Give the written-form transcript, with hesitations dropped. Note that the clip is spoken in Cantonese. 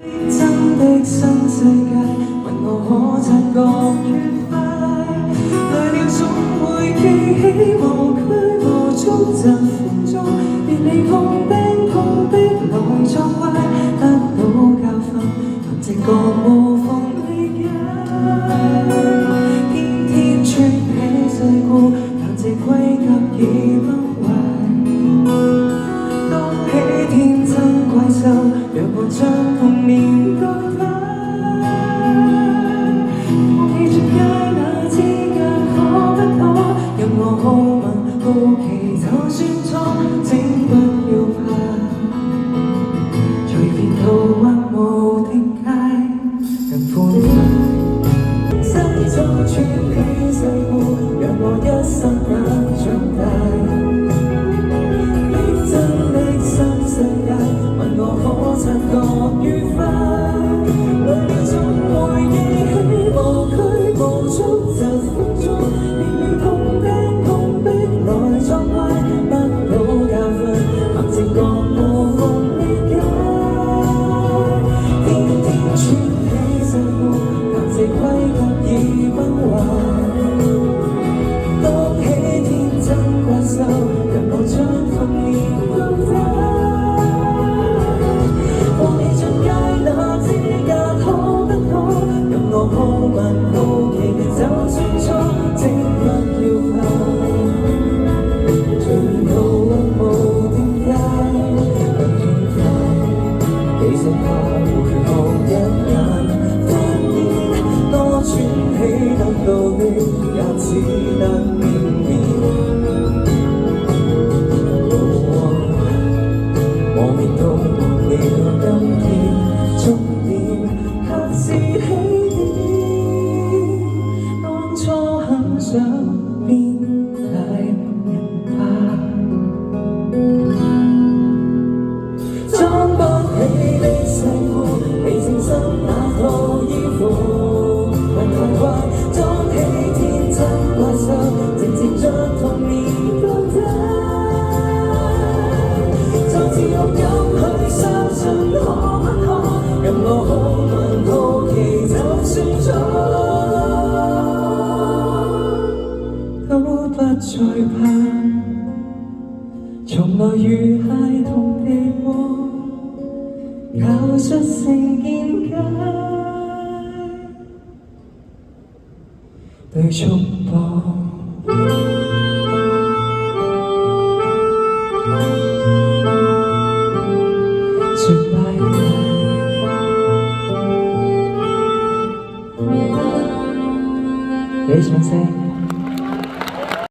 真的新世界，問我可察覺愉快，來了總會記起無拘無束疾風中，別理碰釘碰壁來作怪，得到教訓，憑直覺無縫理解，天天穿起世故，但這歸給已崩壞。當起天真怪獸，讓我將童年倒帶。放棄進階那資格可不可？任我好問好奇，就算錯，請不要怕。隨便途或無定界，更歡快。身中穿起世故，讓我一生也長大。問我可察覺愉快，來了總會記起無拘無束疾風中，別理碰釘碰壁來作怪，得到教訓，憑直覺無縫理解，天天穿起世故，但這規格已崩壞。當起天真怪獸，讓我將童年倒帶。我好問好奇，就算錯，請不要怕。隨便途或無定界，更輕快。其實怕回望一眼，發現多喘氣得到的，也只得片面。磨滅到了今天，終點還是起。想變大人吧，裝不起的世故，未稱心那套衣服還太怪，裝起天真怪獸，直接將童年倒帶，就自勇敢去相信可不可，任我好問好奇，就算錯。都不再怕，從來如孩童地過，教出成見解，對束縛。說拜拜，你唱聲。